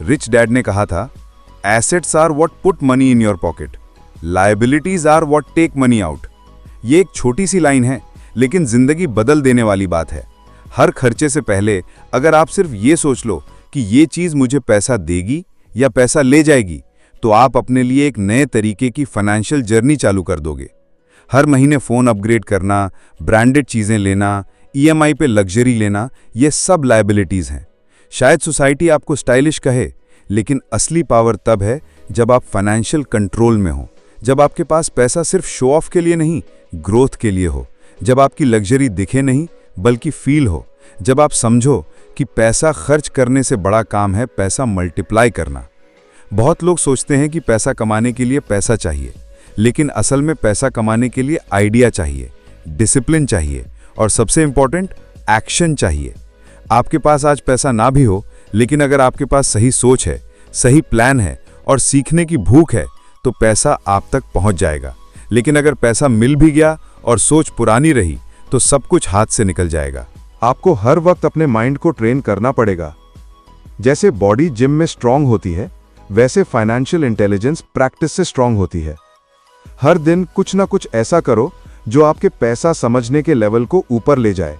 A: रिच डैड ने कहा था, assets are what put money in your pocket, liabilities are what take money out. ये एक छोटी सी लाइन है, लेकिन जिंदगी बदल देने वाली बात है। हर खर्चे से पहले अगर आप सिर्फ ये सोच लो कि ये चीज मुझे पैसा देगी या पैसा ले जाएगी, तो आप अपने लिए एक नए तरीके की फाइनेंशियल जर्नी चालू कर दोगे। हर महीने फ़ोन अपग्रेड करना, ब्रांडेड चीज़ें लेना, ईएमआई पे लग्जरी लेना, ये सब लायबिलिटीज़ हैं। शायद सोसाइटी आपको स्टाइलिश कहे, लेकिन असली पावर तब है जब आप फाइनेंशियल कंट्रोल में हो, जब आपके पास पैसा सिर्फ शो ऑफ के लिए नहीं, ग्रोथ के लिए हो, जब आपकी लग्जरी दिखे नहीं बल्कि फील हो, जब आप समझो कि पैसा खर्च करने से बड़ा काम है पैसा मल्टीप्लाई करना। बहुत लोग सोचते हैं कि पैसा कमाने के लिए पैसा चाहिए, लेकिन असल में पैसा कमाने के लिए आइडिया चाहिए, डिसिप्लिन चाहिए और सबसे इंपॉर्टेंट एक्शन चाहिए। आपके पास आज पैसा ना भी हो, लेकिन अगर आपके पास सही सोच है, सही प्लान है और सीखने की भूख है,
B: तो पैसा आप तक पहुंच जाएगा, लेकिन अगर पैसा मिल भी गया और सोच पुरानी रही तो सब कुछ हाथ से निकल जाएगा।
A: आपको हर वक्त अपने माइंड को ट्रेन करना पड़ेगा। जैसे बॉडी जिम में स्ट्रांग होती है, वैसे फाइनेंशियल इंटेलिजेंस प्रैक्टिस से स्ट्रांग होती है। हर दिन कुछ ना कुछ ऐसा करो जो आपके पैसा समझने के लेवल को ऊपर ले जाए,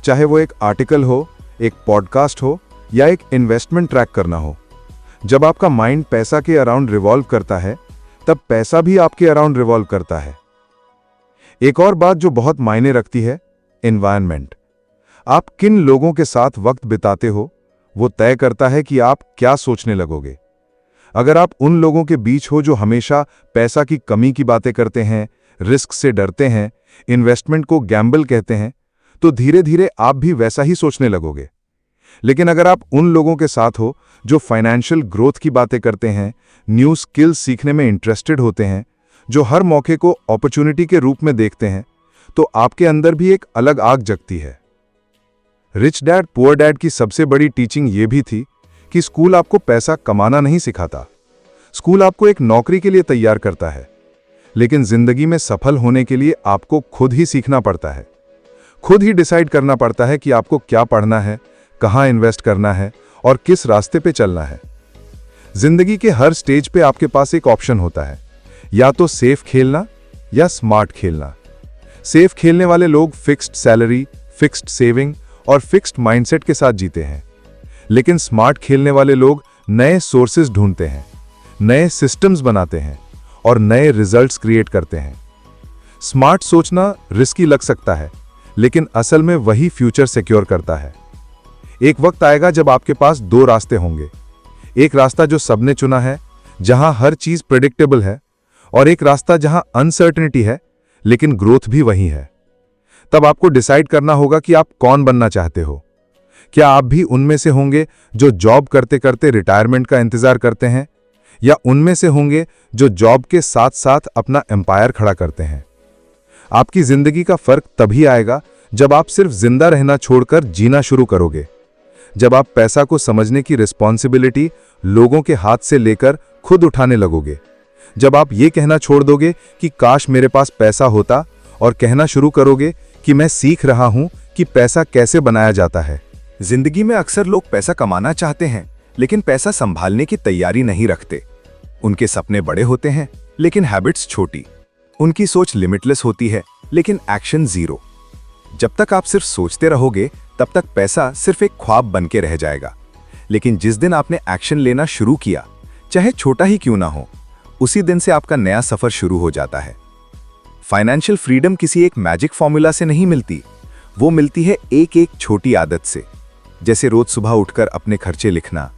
A: चाहे वो एक आर्टिकल हो, एक पॉडकास्ट हो या एक इन्वेस्टमेंट ट्रैक करना हो। जब आपका माइंड पैसा के अराउंड रिवॉल्व करता है, तब पैसा भी आपके अराउंड रिवॉल्व करता है। एक और बात जो बहुत मायने रखती है, एनवायरनमेंट। आप किन लोगों के साथ वक्त बिताते हो, वो तय करता है कि आप क्या सोचने लगोगे। अगर आप उन लोगों के बीच हो जो हमेशा पैसा की कमी की बातें करते हैं, रिस्क से डरते हैं, इन्वेस्टमेंट को गैम्बल कहते हैं, तो धीरे धीरे आप भी वैसा ही सोचने लगोगे। लेकिन अगर आप उन लोगों के साथ हो जो फाइनेंशियल ग्रोथ की बातें करते हैं, न्यू स्किल्स सीखने में इंटरेस्टेड होते हैं, जो हर मौके को अपॉर्चुनिटी के रूप में देखते हैं, तो आपके अंदर भी एक अलग आग जगती है। रिच डैड पुअर डैड की सबसे बड़ी टीचिंग ये भी थी कि स्कूल आपको पैसा कमाना नहीं सिखाता। स्कूल आपको एक नौकरी के लिए तैयार करता है, लेकिन जिंदगी में सफल होने के लिए आपको खुद ही सीखना पड़ता है। खुद ही डिसाइड करना पड़ता है कि आपको क्या पढ़ना है, कहां इन्वेस्ट करना है और किस रास्ते पे चलना है। जिंदगी के हर स्टेज पे आपके पास एक ऑप्शन होता है, या तो सेफ खेलना या स्मार्ट खेलना। सेफ खेलने वाले लोग फिक्स्ड सैलरी, फिक्स्ड सेविंग और फिक्स्ड माइंडसेट के साथ जीते हैं, लेकिन स्मार्ट खेलने वाले लोग नए सोर्सेज ढूंढते हैं, नए सिस्टम्स बनाते हैं और नए रिजल्ट्स क्रिएट करते हैं। स्मार्ट सोचना रिस्की लग सकता है, लेकिन असल में वही फ्यूचर सिक्योर करता है। एक वक्त आएगा जब आपके पास दो रास्ते होंगे, एक रास्ता जो सबने चुना है, जहां हर चीज प्रेडिक्टेबल है, और एक रास्ता जहां अनसर्टेनिटी है लेकिन ग्रोथ भी वही है। तब आपको डिसाइड करना होगा कि आप कौन बनना चाहते हो। क्या आप भी उनमें से होंगे जो जॉब करते करते रिटायरमेंट का इंतजार करते हैं, या उनमें से होंगे जो जॉब के साथ साथ अपना एम्पायर खड़ा करते हैं। आपकी जिंदगी का फर्क तभी आएगा जब आप सिर्फ जिंदा रहना छोड़कर जीना शुरू करोगे, जब आप पैसा को समझने की रिस्पॉन्सिबिलिटी लोगों के हाथ से लेकर खुद उठाने लगोगे, जब आप ये कहना छोड़ दोगे कि काश मेरे पास पैसा होता और कहना शुरू करोगे कि मैं सीख रहा हूं कि पैसा कैसे बनाया जाता है।
B: जिंदगी में अक्सर लोग पैसा कमाना चाहते हैं, लेकिन पैसा संभालने की तैयारी नहीं रखते। उनके सपने बड़े होते हैं, लेकिन हैबिट्स छोटी। उनकी सोच लिमिटलेस होती है, लेकिन एक्शन जीरो। जब तक आप सिर्फ सोचते रहोगे, तब तक पैसा सिर्फ एक ख्वाब बन के रह जाएगा। लेकिन जिस दिन आपने एक्शन लेना शुरू किया, चाहे छोटा ही क्यों ना हो, उसी दिन से आपका नया सफर शुरू हो जाता है। फाइनेंशियल फ्रीडम किसी एक मैजिक फॉर्मूला से नहीं मिलती, वो मिलती है एक एक छोटी आदत से। जैसे रोज सुबह उठकर अपने खर्चे लिखना,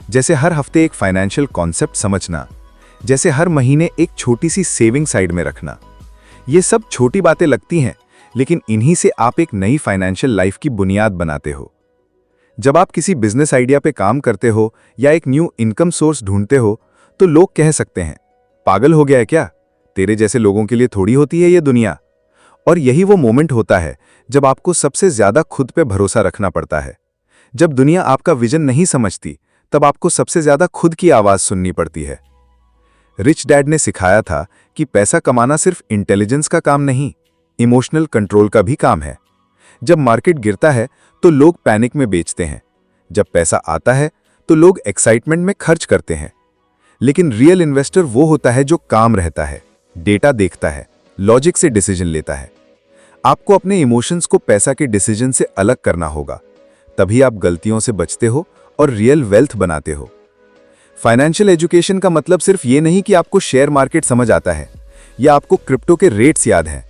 B: जैसे हर हफ्ते एक फाइनेंशियल कॉन्सेप्ट समझना, जैसे हर महीने एक छोटी सी सेविंग साइड में रखना। ये सब छोटी बातें लगती हैं, लेकिन इन्हीं से आप एक नई फाइनेंशियल लाइफ की बुनियाद बनाते हो। जब आप किसी बिजनेस आइडिया पे काम करते हो या एक न्यू इनकम सोर्स ढूंढते हो, तो लोग कह सकते हैं, पागल हो गया है क्या? तेरे जैसे लोगों के लिए थोड़ी होती है ये दुनिया। और यही वो मोमेंट होता है जब आपको सबसे ज्यादा खुद पे भरोसा रखना पड़ता है। जब दुनिया आपका विजन नहीं समझती, तब आपको सबसे ज्यादा खुद की आवाज सुननी पड़ती है। रिच डैड ने सिखाया था कि पैसा कमाना सिर्फ इंटेलिजेंस का काम नहीं, इमोशनल कंट्रोल का भी काम है। जब मार्केट गिरता है तो लोग पैनिक में बेचते हैं, जब पैसा आता है तो लोग एक्साइटमेंट में खर्च करते हैं। लेकिन रियल इन्वेस्टर वो होता है जो काम रहता है, डेटा देखता है, लॉजिक से डिसीजन लेता है। आपको अपने इमोशंस को पैसा के डिसीजन से अलग करना होगा, तभी आप गलतियों से बचते हो और रियल वेल्थ बनाते हो। फाइनेंशियल एजुकेशन का मतलब सिर्फ ये नहीं कि आपको शेयर मार्केट समझ आता है या आपको क्रिप्टो के रेट्स याद हैं।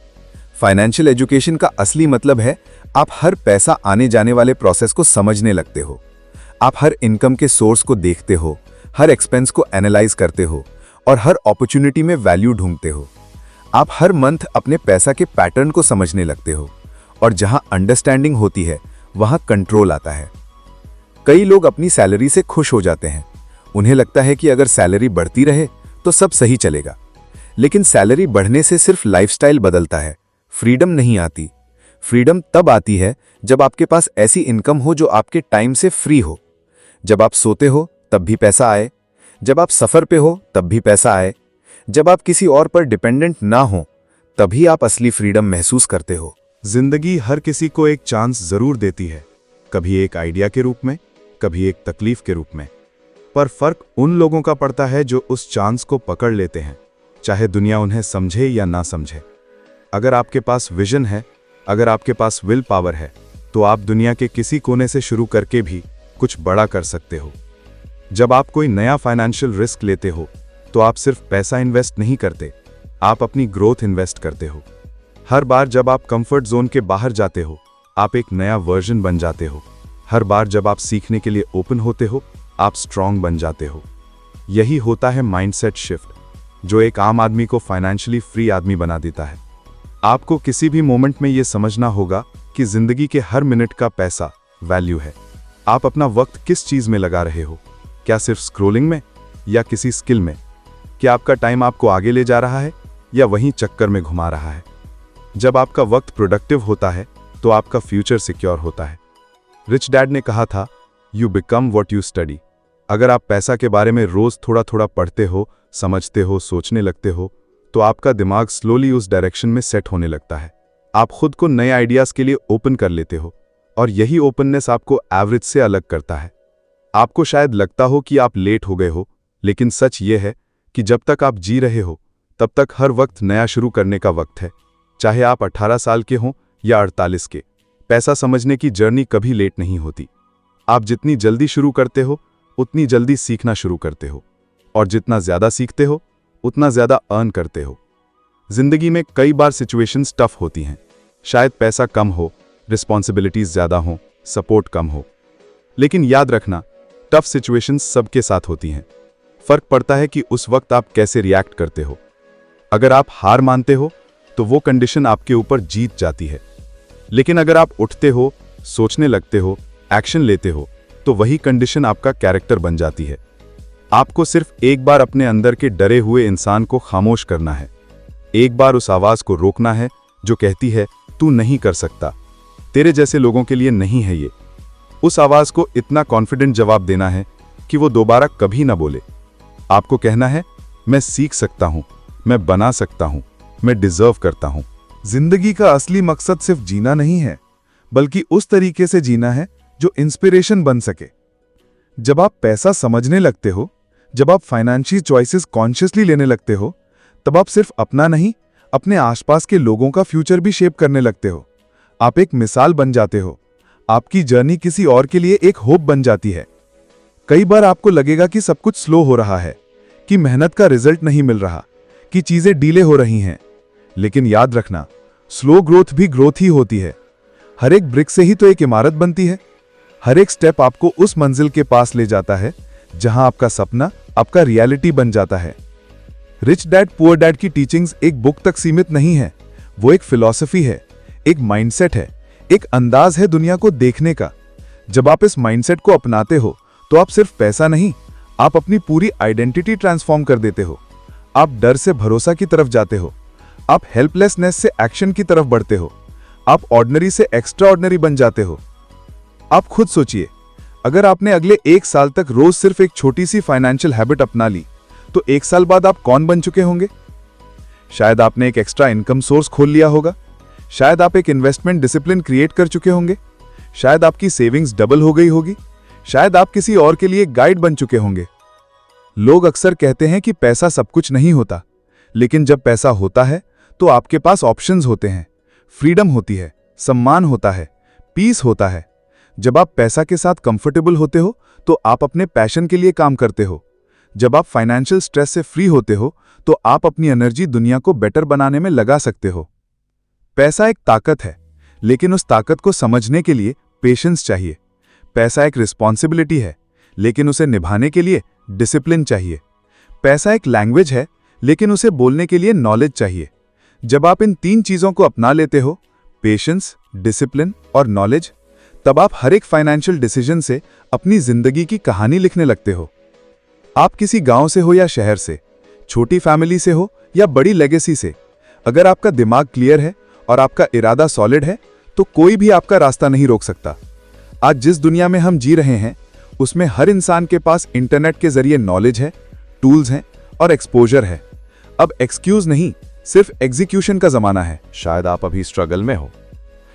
B: फाइनेंशियल एजुकेशन का असली मतलब है आप हर पैसा आने जाने वाले प्रोसेस को समझने लगते हो। आप हर इनकम के सोर्स को देखते हो, हर एक्सपेंस को एनालाइज करते हो और हर अपॉर्चुनिटी में वैल्यू ढूंढते हो। आप हर मंथ अपने पैसा के पैटर्न को समझने लगते हो, और जहां अंडरस्टैंडिंग होती है वहां कंट्रोल आता है। कई लोग अपनी सैलरी से खुश हो जाते हैं। उन्हें लगता है कि अगर सैलरी बढ़ती रहे तो सब सही चलेगा। लेकिन सैलरी बढ़ने से सिर्फ लाइफस्टाइल बदलता है, फ्रीडम नहीं आती। फ्रीडम तब आती है जब आपके पास ऐसी इनकम हो जो आपके टाइम से फ्री हो। जब आप सोते हो तब भी पैसा आए, जब आप सफर पे हो तब भी पैसा आए, जब आप किसी और पर डिपेंडेंट ना हो तभी आप असली फ्रीडम महसूस करते हो।
A: जिंदगी हर किसी को एक चांस जरूर देती है, कभी एक आइडिया के रूप में, कभी एक तकलीफ के रूप में। पर फर्क उन लोगों का पड़ता है जो उस चांस को पकड़ लेते हैं, चाहे दुनिया उन्हें समझे या ना समझे। अगर आपके पास विजन है, अगर आपके पास विल पावर है, तो आप दुनिया के किसी कोने से शुरू करके भी कुछ बड़ा कर सकते हो। जब आप कोई नया फाइनेंशियल रिस्क लेते हो तो आप सिर्फ पैसा इन्वेस्ट नहीं करते, आप अपनी ग्रोथ इन्वेस्ट करते हो। हर बार जब आप कंफर्ट जोन के बाहर जाते हो आप एक नया वर्जन बन जाते हो। हर बार जब आप सीखने के लिए ओपन होते हो आप स्ट्रांग बन जाते हो। यही होता है माइंडसेट शिफ्ट, जो एक आम आदमी को फाइनेंशियली फ्री आदमी बना देता है। आपको किसी भी मोमेंट में यह समझना होगा कि जिंदगी के हर मिनट का पैसा वैल्यू है। आप अपना वक्त किस चीज में लगा रहे हो? क्या सिर्फ स्क्रोलिंग में या किसी स्किल में? क्या आपका टाइम आपको आगे ले जा रहा है या वहीं चक्कर में घुमा रहा है? जब आपका वक्त प्रोडक्टिव होता है तो आपका फ्यूचर सिक्योर होता है। रिच डैड ने कहा था, you become what you study. अगर आप पैसा के बारे में रोज थोड़ा थोड़ा पढ़ते हो, समझते हो, सोचने लगते हो, तो आपका दिमाग स्लोली उस डायरेक्शन में सेट होने लगता है। आप खुद को नए आइडियाज के लिए ओपन कर लेते हो और यही ओपननेस आपको एवरेज से अलग करता है। आपको शायद लगता हो कि आप लेट हो गए हो, लेकिन सच ये है कि जब तक आप जी रहे हो तब तक हर वक्त नया शुरू करने का वक्त है। चाहे आप 18 साल के हों या 48 के, पैसा समझने की जर्नी कभी लेट नहीं होती। आप जितनी जल्दी शुरू करते हो उतनी जल्दी सीखना शुरू करते हो, और जितना ज्यादा सीखते हो उतना ज्यादा अर्न करते हो। जिंदगी में कई बार सिचुएशंस टफ होती हैं। शायद पैसा कम हो, रिस्पॉन्सिबिलिटीज ज्यादा हो, सपोर्ट कम हो, लेकिन याद रखना, टफ सिचुएशंस सबके साथ होती हैं। फर्क पड़ता है कि उस वक्त आप कैसे रिएक्ट करते हो। अगर आप हार मानते हो तो वो कंडीशन आपके ऊपर जीत जाती है, लेकिन अगर आप उठते हो, सोचने लगते हो, एक्शन लेते हो, तो वही कंडीशन आपका कैरेक्टर बन जाती है। आपको सिर्फ एक बार अपने अंदर के डरे हुए इंसान को खामोश करना है। एक बार उस आवाज को रोकना है जो कहती है तू नहीं कर सकता, तेरे जैसे लोगों के लिए नहीं है ये। उस आवाज को इतना कॉन्फिडेंट जवाब देना है कि वो दोबारा कभी ना बोले। आपको कहना है, मैं सीख सकता हूं, मैं बना सकता हूं, मैं डिजर्व करता हूं। जिंदगी का असली मकसद सिर्फ जीना नहीं है, बल्कि उस तरीके से जीना है जो इंस्पिरेशन बन सके। जब आप पैसा समझने लगते हो, जब आप फाइनेंशियल चॉइसेस कॉन्शियसली लेने लगते हो, तब आप सिर्फ अपना नहीं, अपने आसपास के लोगों का फ्यूचर भी शेप करने लगते हो। आप एक मिसाल बन जाते हो। आपकी जर्नी किसी और के लिए एक होप बन जाती है। कई बार आपको लगेगा कि सब कुछ स्लो हो रहा है, कि मेहनत का रिजल्ट नहीं मिल रहा, कि चीजें डीले हो रही हैं, लेकिन याद रखना, स्लो ग्रोथ भी ग्रोथ ही होती है। हर एक ब्रिक से ही तो एक इमारत बनती है। हर एक स्टेप आपको उस मंजिल के पास ले जाता है जहां आपका सपना आपका रियलिटी बन जाता है। रिच डैड पुअर डैड की टीचिंग्स एक बुक तक सीमित नहीं है, वो एक फिलॉसफी है, एक माइंडसेट है, एक अंदाज है दुनिया को देखने का। जब आप इस माइंडसेट को अपनाते हो तो आप सिर्फ पैसा नहीं, आप अपनी पूरी आइडेंटिटी ट्रांसफॉर्म कर देते हो। आप डर से भरोसा की तरफ जाते हो, आप हेल्पलेसनेस से एक्शन की तरफ बढ़ते हो, आप ऑर्डिनरी से एक्स्ट्रा ऑर्डिनरी बन जाते हो। आप खुद सोचिए, अगर आपने अगले 1 साल तक रोज सिर्फ एक छोटी सी फाइनेंशियल हैबिट अपना ली, तो 1 साल बाद आप कौन बन चुके होंगे? शायद आपने एक एक्स्ट्रा इनकम सोर्स खोल लिया होगा, शायद आप एक इन्वेस्टमेंट डिसिप्लिन क्रिएट कर चुके होंगे, शायद आपकी सेविंग्स डबल हो गई होगी, शायद आप किसी और के लिए गाइड बन चुके होंगे। लोग अक्सर कहते हैं कि पैसा सब कुछ नहीं होता, लेकिन जब पैसा होता है तो आपके पास ऑप्शंस होते हैं, फ्रीडम होती है, सम्मान होता है, पीस होता है। जब आप पैसा के साथ कंफर्टेबल होते हो तो आप अपने पैशन के लिए काम करते हो। जब आप फाइनेंशियल स्ट्रेस से फ्री होते हो तो आप अपनी एनर्जी दुनिया को बेटर बनाने में लगा सकते हो। पैसा एक ताकत है, लेकिन उस ताकत को समझने के लिए पेशेंस चाहिए। पैसा एक रिस्पॉन्सिबिलिटी है, लेकिन उसे निभाने के लिए डिसिप्लिन चाहिए। पैसा एक लैंग्वेज है, लेकिन उसे बोलने के लिए नॉलेज चाहिए। जब आप इन 3 चीजों को अपना लेते हो, पेशेंस, डिसिप्लिन और नॉलेज, तब आप हर एक फाइनेंशियल डिसीजन से अपनी जिंदगी की कहानी लिखने लगते हो। आप किसी गांव से हो या शहर से, छोटी फैमिली से हो या बड़ी लेगेसी से, अगर आपका दिमाग क्लियर है और आपका इरादा सॉलिड है तो कोई भी आपका रास्ता नहीं रोक सकता। आज जिस दुनिया में हम जी रहे हैं उसमें हर इंसान के पास इंटरनेट के जरिए नॉलेज है, टूल्स हैं और एक्सपोजर है। अब एक्सक्यूज नहीं, सिर्फ एग्जीक्यूशन का जमाना है। शायद आप अभी स्ट्रगल में हो,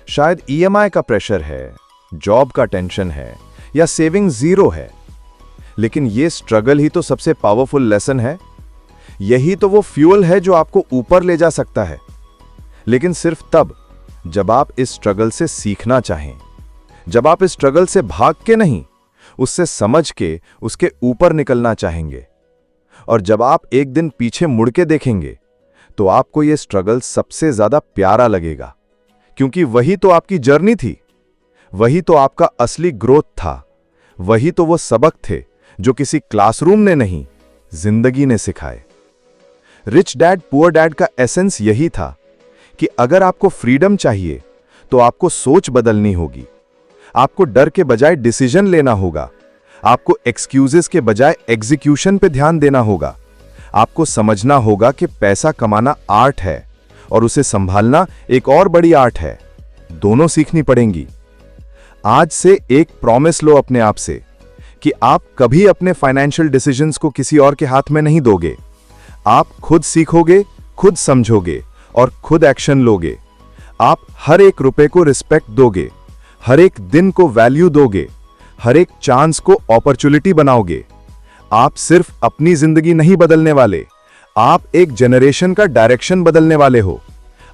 A: शायद ईएमआई का प्रेशर है, जॉब का टेंशन है या सेविंग जीरो है। लेकिन ये स्ट्रगल ही तो सबसे पावरफुल लेसन है। यही तो वो फ्यूल है जो आपको ऊपर ले जा सकता है। लेकिन सिर्फ तब जब आप इस स्ट्रगल से सीखना चाहें, जब आप इस स्ट्रगल से भाग के नहीं, उससे समझ के उसके ऊपर निकलना चाहेंगे। और जब आप एक दिन पीछे मुड़ के देखेंगे तो आपको यह स्ट्रगल सबसे ज्यादा प्यारा लगेगा, क्योंकि वही तो आपकी जर्नी थी, वही तो आपका असली ग्रोथ था, वही तो वो सबक थे जो किसी क्लासरूम ने नहीं, जिंदगी ने सिखाए। रिच डैड पुअर डैड का एसेंस यही था कि अगर आपको फ्रीडम चाहिए तो आपको सोच बदलनी होगी, आपको डर के बजाय डिसीजन लेना होगा, आपको एक्सक्यूजेस के बजाय एग्जीक्यूशन पे ध्यान देना होगा, आपको समझना होगा कि पैसा कमाना आर्ट है और उसे संभालना एक और बड़ी आर्ट है। दोनों सीखनी पड़ेंगी। आज से एक प्रॉमिस लो अपने आप से कि आप कभी अपने फाइनेंशियल डिसीजंस को किसी और के हाथ में नहीं दोगे। आप खुद सीखोगे, खुद समझोगे और खुद एक्शन लोगे। आप हर एक रुपए को रिस्पेक्ट दोगे, हर एक दिन को वैल्यू दोगे, हर एक चांस को अपॉर्चुनिटी बनाओगे। आप सिर्फ अपनी जिंदगी नहीं बदलने वाले, आप एक जनरेशन का डायरेक्शन बदलने वाले हो।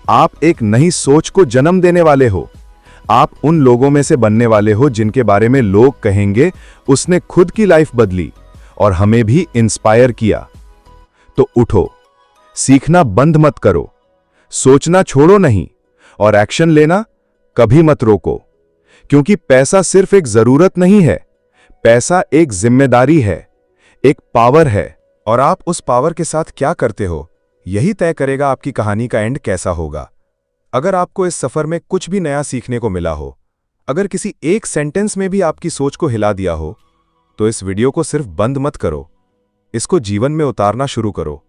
A: आप एक नई सोच को जन्म देने वाले हो। आप उन लोगों में से बनने वाले हो जिनके बारे में लोग कहेंगे उसने खुद की लाइफ बदली और हमें भी इंस्पायर किया। तो उठो, सीखना बंद मत करो, सोचना छोड़ो नहीं और एक्शन लेना कभी मत रोको। क्योंकि पैसा सिर्फ एक जरूरत नहीं है, पैसा एक जिम्मेदारी है, एक पावर है। और आप उस पावर के साथ क्या करते हो, यही तय करेगा आपकी कहानी का एंड कैसा होगा। अगर आपको इस सफर में कुछ भी नया सीखने को मिला हो, अगर किसी एक सेंटेंस में भी आपकी सोच को हिला दिया हो, तो इस वीडियो को सिर्फ बंद मत करो, इसको जीवन में उतारना शुरू करो।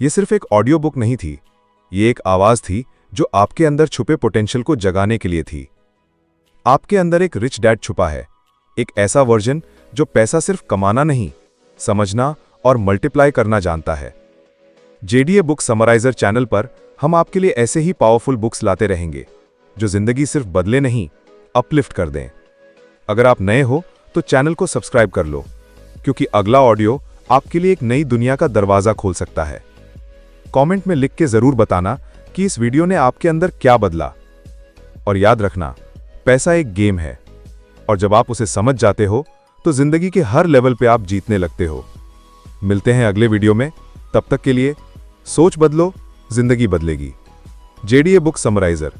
A: यह सिर्फ एक ऑडियो बुक नहीं थी, ये एक आवाज थी जो आपके अंदर छुपे पोटेंशियल को जगाने के लिए थी। आपके अंदर एक रिच डैड छुपा है, एक ऐसा वर्जन जो पैसा सिर्फ कमाना नहीं, समझना और मल्टीप्लाई करना जानता है। जेडीए बुक समराइजर चैनल पर हम आपके लिए ऐसे ही पावरफुल बुक्स लाते रहेंगे जो जिंदगी सिर्फ बदले नहीं, अपलिफ्ट कर दें। अगर आप नए हो तो चैनल को सब्सक्राइब कर लो, क्योंकि अगला ऑडियो आपके लिए एक नई दुनिया का दरवाजा खोल सकता है। कमेंट में लिख के जरूर बताना कि इस वीडियो ने आपके अंदर क्या बदला। और याद रखना, पैसा एक गेम है और जब आप उसे समझ जाते हो तो जिंदगी के हर लेवल पे आप जीतने लगते हो। मिलते हैं अगले वीडियो में, तब तक के लिए सोच बदलो, जिंदगी बदलेगी। JDA book समराइजर।